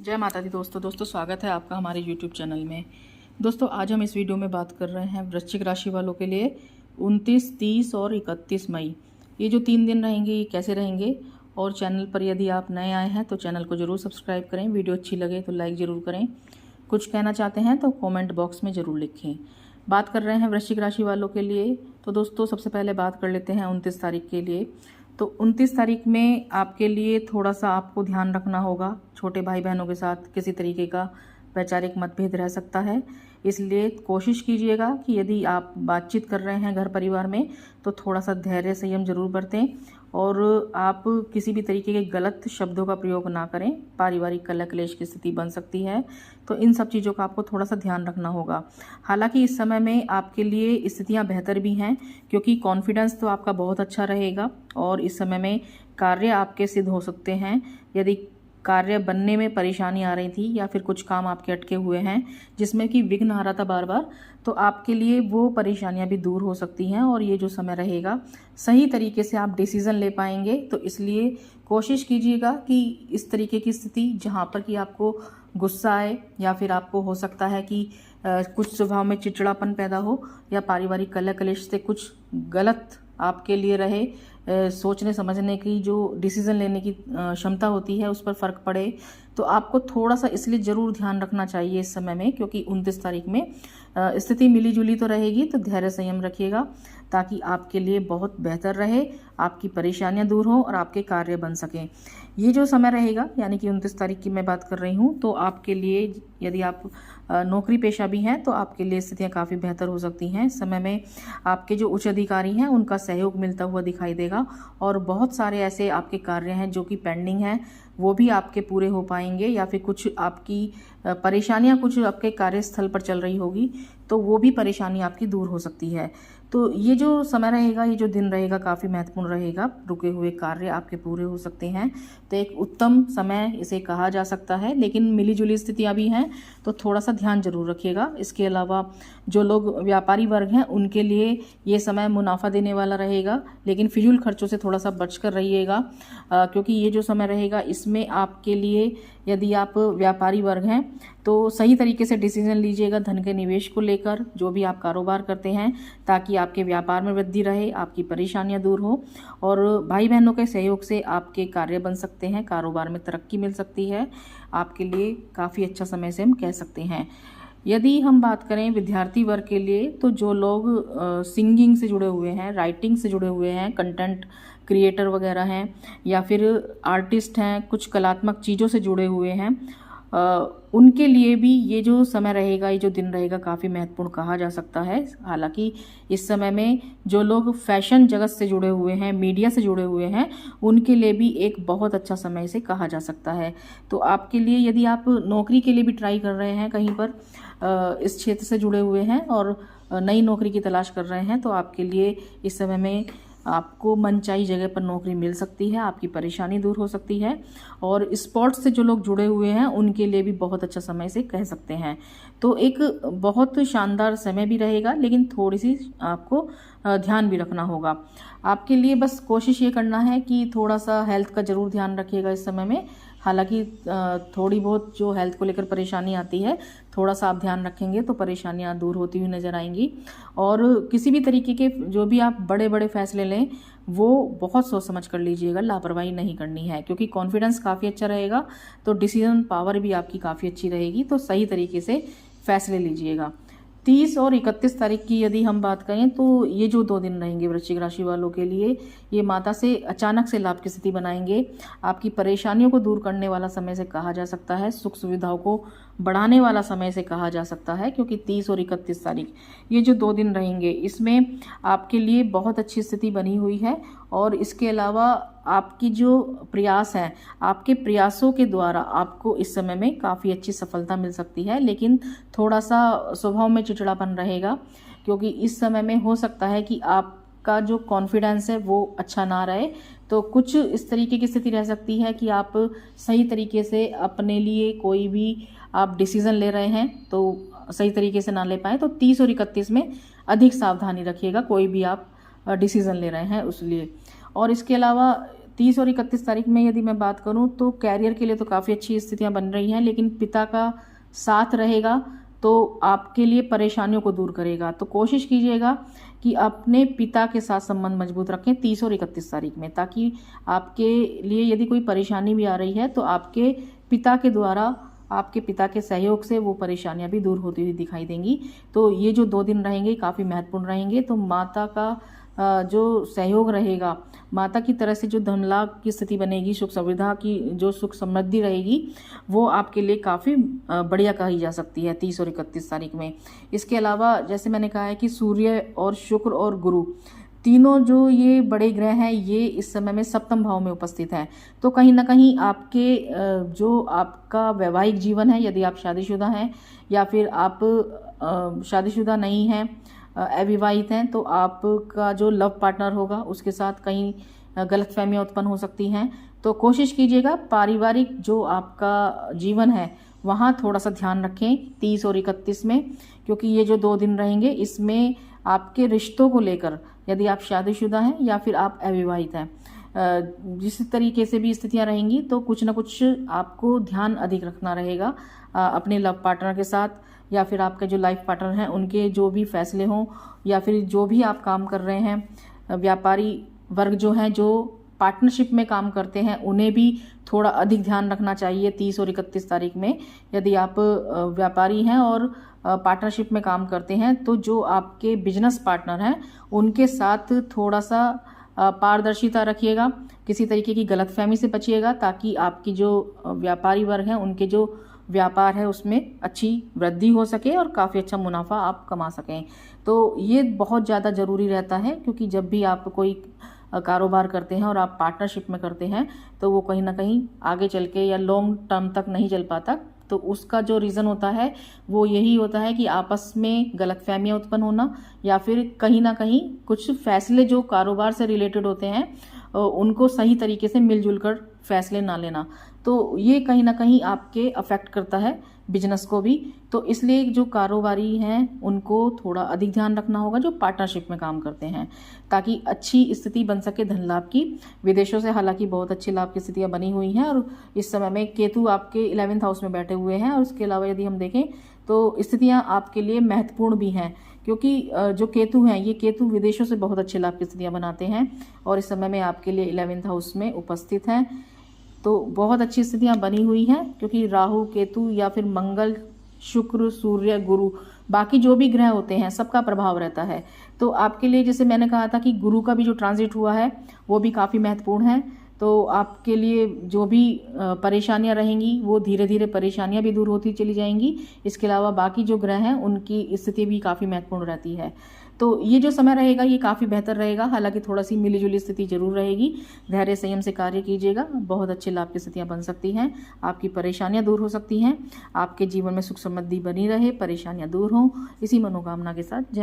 जय माता दी दोस्तों स्वागत है आपका हमारे YouTube चैनल में। दोस्तों आज हम इस वीडियो में बात कर रहे हैं वृश्चिक राशि वालों के लिए 29, 30 और 31 मई ये जो 3 दिन रहेंगे ये कैसे रहेंगे। और चैनल पर यदि आप नए आए हैं तो चैनल को ज़रूर सब्सक्राइब करें, वीडियो अच्छी लगे तो लाइक ज़रूर करें, कुछ कहना चाहते हैं तो कॉमेंट बॉक्स में ज़रूर लिखें। बात कर रहे हैं वृश्चिक राशि वालों के लिए तो दोस्तों सबसे पहले बात कर लेते हैं 29 तारीख के लिए। तो 29 तारीख में आपके लिए थोड़ा सा आपको ध्यान रखना होगा, छोटे भाई बहनों के साथ किसी तरीके का वैचारिक मतभेद रह सकता है, इसलिए कोशिश कीजिएगा कि यदि आप बातचीत कर रहे हैं घर परिवार में तो थोड़ा सा धैर्य संयम जरूर बरतें और आप किसी भी तरीके के गलत शब्दों का प्रयोग ना करें। पारिवारिक कलह क्लेश की स्थिति बन सकती है, तो इन सब चीज़ों का आपको थोड़ा सा ध्यान रखना होगा। हालांकि इस समय में आपके लिए स्थितियां बेहतर भी हैं क्योंकि कॉन्फिडेंस तो आपका बहुत अच्छा रहेगा और इस समय में कार्य आपके सिद्ध हो सकते हैं। यदि कार्य बनने में परेशानी आ रही थी या फिर कुछ काम आपके अटके हुए हैं जिसमें कि विघ्न आ रहा था बार बार, तो आपके लिए वो परेशानियां भी दूर हो सकती हैं और ये जो समय रहेगा सही तरीके से आप डिसीज़न ले पाएंगे। तो इसलिए कोशिश कीजिएगा कि इस तरीके की स्थिति जहां पर कि आपको गुस्सा आए या फिर आपको हो सकता है कि कुछ स्वभाव में चिड़चिड़ापन पैदा हो या पारिवारिक कलह कलेश से कुछ गलत आपके लिए रहे, सोचने समझने की जो डिसीज़न लेने की क्षमता होती है उस पर फ़र्क पड़े, तो आपको थोड़ा सा इसलिए ज़रूर ध्यान रखना चाहिए इस समय में। क्योंकि 29 तारीख में स्थिति मिली जुली तो रहेगी, तो धैर्य संयम रखिएगा ताकि आपके लिए बहुत बेहतर रहे, आपकी परेशानियां दूर हों और आपके कार्य बन सकें। ये जो समय रहेगा यानी कि 29 तारीख की मैं बात कर रही हूँ, तो आपके लिए यदि आप नौकरी पेशा भी हैं तो आपके लिए स्थितियां काफ़ी बेहतर हो सकती हैं। इस समय में आपके जो उच्च अधिकारी हैं उनका सहयोग मिलता हुआ दिखाई देगा और बहुत सारे ऐसे आपके कार्य हैं जो कि पेंडिंग हैं वो भी आपके पूरे हो पाएंगे, या फिर कुछ आपकी परेशानियां कुछ आपके कार्यस्थल पर चल रही होगी तो वो भी परेशानी आपकी दूर हो सकती है। तो ये जो समय रहेगा, ये जो दिन रहेगा काफ़ी महत्वपूर्ण रहेगा, रुके हुए कार्य आपके पूरे हो सकते हैं। तो एक उत्तम समय इसे कहा जा सकता है, लेकिन मिली जुली स्थितियां भी हैं तो थोड़ा सा ध्यान जरूर रखिएगा। इसके अलावा जो लोग व्यापारी वर्ग हैं उनके लिए ये समय मुनाफा देने वाला रहेगा, लेकिन फिजूल खर्चों से थोड़ा सा बचकर रहिएगा क्योंकि ये जो समय रहेगा इसमें आपके लिए यदि आप व्यापारी वर्ग हैं तो सही तरीके से डिसीजन लीजिएगा धन के निवेश को लेकर, जो भी आप कारोबार करते हैं, ताकि आपके व्यापार में वृद्धि रहे, आपकी परेशानियां दूर हो और भाई बहनों के सहयोग से आपके कार्य बन सकते हैं, कारोबार में तरक्की मिल सकती है। आपके लिए काफ़ी अच्छा समय से हम कह सकते हैं। यदि हम बात करें विद्यार्थी वर्ग के लिए, तो जो लोग सिंगिंग से जुड़े हुए हैं, राइटिंग से जुड़े हुए हैं, कंटेंट क्रिएटर वगैरह हैं या फिर आर्टिस्ट हैं, कुछ कलात्मक चीज़ों से जुड़े हुए हैं, उनके लिए भी ये जो समय रहेगा, ये जो दिन रहेगा काफ़ी महत्वपूर्ण कहा जा सकता है। हालांकि इस समय में जो लोग फैशन जगत से जुड़े हुए हैं, मीडिया से जुड़े हुए हैं, उनके लिए भी एक बहुत अच्छा समय इसे कहा जा सकता है। तो आपके लिए यदि आप नौकरी के लिए भी ट्राई कर रहे हैं, कहीं पर इस क्षेत्र से जुड़े हुए हैं और नई नौकरी की तलाश कर रहे हैं, तो आपके लिए इस समय में आपको मनचाही जगह पर नौकरी मिल सकती है, आपकी परेशानी दूर हो सकती है। और स्पोर्ट्स से जो लोग जुड़े हुए हैं उनके लिए भी बहुत अच्छा समय से कह सकते हैं। तो एक बहुत शानदार समय भी रहेगा, लेकिन थोड़ी सी आपको ध्यान भी रखना होगा। आपके लिए बस कोशिश ये करना है कि थोड़ा सा हेल्थ का जरूर ध्यान रखिएगा इस समय में। हालांकि थोड़ी बहुत जो हेल्थ को लेकर परेशानी आती है, थोड़ा सा आप ध्यान रखेंगे तो परेशानियां दूर होती हुई नजर आएंगी। और किसी भी तरीके के जो भी आप बड़े बड़े फैसले लें वो बहुत सोच समझ कर लीजिएगा, लापरवाही नहीं करनी है क्योंकि कॉन्फिडेंस काफ़ी अच्छा रहेगा, तो डिसीजन पावर भी आपकी काफ़ी अच्छी रहेगी, तो सही तरीके से फैसले लीजिएगा। 30 और 31 तारीख की यदि हम बात करें तो ये जो 2 दिन रहेंगे वृश्चिक राशि वालों के लिए, ये माता से अचानक से लाभ की स्थिति बनाएंगे। आपकी परेशानियों को दूर करने वाला समय से कहा जा सकता है, सुख सुविधाओं को बढ़ाने वाला समय से कहा जा सकता है, क्योंकि 30 और 31 तारीख ये जो 2 दिन रहेंगे इसमें आपके लिए बहुत अच्छी स्थिति बनी हुई है। और इसके अलावा आपकी जो प्रयास हैं, आपके प्रयासों के द्वारा आपको इस समय में काफ़ी अच्छी सफलता मिल सकती है, लेकिन थोड़ा सा स्वभाव में चिड़चिड़ापन रहेगा क्योंकि इस समय में हो सकता है कि आपका जो कॉन्फिडेंस है वो अच्छा ना रहे। तो कुछ इस तरीके की स्थिति रह सकती है कि आप सही तरीके से अपने लिए कोई भी आप डिसीजन ले रहे हैं तो सही तरीके से ना ले पाए, तो 30 और 31 में अधिक सावधानी रखिएगा कोई भी आप डिसीजन ले रहे हैं उस लिए। और इसके अलावा 30 और 31 तारीख में यदि मैं बात करूं तो कैरियर के लिए तो काफ़ी अच्छी स्थितियां बन रही हैं, लेकिन पिता का साथ रहेगा तो आपके लिए परेशानियों को दूर करेगा। तो कोशिश कीजिएगा कि अपने पिता के साथ संबंध मजबूत रखें 30 और 31 तारीख में, ताकि आपके लिए यदि कोई परेशानी भी आ रही है तो आपके पिता के द्वारा, आपके पिता के सहयोग से वो परेशानियां भी दूर होती हुई दिखाई देंगी। तो ये जो 2 दिन रहेंगे काफ़ी महत्वपूर्ण रहेंगे। तो माता का जो सहयोग रहेगा, माता की तरह से जो धन लाभ की स्थिति बनेगी, सुख सुविधा की जो सुख समृद्धि रहेगी, वो आपके लिए काफ़ी बढ़िया कही जा सकती है 30 और 31 तारीख में। इसके अलावा जैसे मैंने कहा है कि सूर्य और शुक्र और गुरु तीनों जो ये बड़े ग्रह हैं, ये इस समय में सप्तम भाव में उपस्थित हैं। तो कहीं ना कहीं आपके जो आपका वैवाहिक जीवन है, यदि आप शादीशुदा हैं या फिर आप शादीशुदा नहीं हैं, अविवाहित हैं, तो आपका जो लव पार्टनर होगा उसके साथ कहीं गलतफहमियां उत्पन्न हो सकती हैं। तो कोशिश कीजिएगा पारिवारिक जो आपका जीवन है वहाँ थोड़ा सा ध्यान रखें 30 और 31 में, क्योंकि ये जो 2 दिन रहेंगे इसमें आपके रिश्तों को लेकर, यदि आप शादीशुदा हैं या फिर आप अविवाहित हैं, जिस तरीके से भी स्थितियां रहेंगी तो कुछ ना कुछ आपको ध्यान अधिक रखना रहेगा अपने लव पार्टनर के साथ, या फिर आपके जो लाइफ पार्टनर हैं उनके जो भी फैसले हों, या फिर जो भी आप काम कर रहे हैं, व्यापारी वर्ग जो हैं, जो पार्टनरशिप में काम करते हैं, उन्हें भी थोड़ा अधिक ध्यान रखना चाहिए 30 और 31 तारीख में। यदि आप व्यापारी हैं और पार्टनरशिप में काम करते हैं तो जो आपके बिजनेस पार्टनर हैं उनके साथ थोड़ा सा पारदर्शिता रखिएगा, किसी तरीके की गलतफहमी से बचिएगा, ताकि आपकी जो व्यापारी वर्ग हैं उनके जो व्यापार है उसमें अच्छी वृद्धि हो सके और काफ़ी अच्छा मुनाफा आप कमा सकें। तो ये बहुत ज़्यादा ज़रूरी रहता है, क्योंकि जब भी आप कोई कारोबार करते हैं और आप पार्टनरशिप में करते हैं तो वो कहीं ना कहीं आगे चल के या लॉन्ग टर्म तक नहीं चल पाता। तो उसका जो रीज़न होता है वो यही होता है कि आपस में गलतफहमियां उत्पन्न होना, या फिर कहीं ना कहीं कुछ फैसले जो कारोबार से रिलेटेड होते हैं उनको सही तरीके से मिलजुल कर फैसले ना लेना। तो ये कहीं ना कहीं आपके अफेक्ट करता है बिजनेस को भी। तो इसलिए जो कारोबारी हैं उनको थोड़ा अधिक ध्यान रखना होगा जो पार्टनरशिप में काम करते हैं, ताकि अच्छी स्थिति बन सके धन लाभ की। विदेशों से हालांकि बहुत अच्छी लाभ की स्थितियां बनी हुई हैं, और इस समय में केतु आपके 11th हाउस में बैठे हुए हैं। और उसके अलावा यदि हम देखें तो स्थितियां आपके लिए महत्वपूर्ण भी हैं, क्योंकि जो केतु हैं, ये केतु विदेशों से बहुत अच्छे लाभ की स्थितियां बनाते हैं और इस समय में आपके लिए 11th हाउस में उपस्थित हैं। तो बहुत अच्छी स्थितियां बनी हुई हैं, क्योंकि राहु, केतु या फिर मंगल, शुक्र, सूर्य, गुरु, बाकी जो भी ग्रह होते हैं सबका प्रभाव रहता है। तो आपके लिए जैसे मैंने कहा था कि गुरु का भी जो ट्रांजिट हुआ है वो भी काफ़ी महत्वपूर्ण है। तो आपके लिए जो भी परेशानियां रहेंगी वो धीरे धीरे परेशानियां भी दूर होती चली जाएंगी। इसके अलावा बाकी जो ग्रह हैं उनकी स्थिति भी काफ़ी महत्वपूर्ण रहती है। तो ये जो समय रहेगा ये काफ़ी बेहतर रहेगा, हालांकि थोड़ा सी मिलीजुली स्थिति जरूर रहेगी। धैर्य संयम से कार्य कीजिएगा, बहुत अच्छे लाभ की स्थितियां बन सकती हैं, आपकी परेशानियां दूर हो सकती हैं, आपके जीवन में सुख समृद्धि बनी रहे, परेशानियां दूर हों, इसी मनोकामना के साथ जय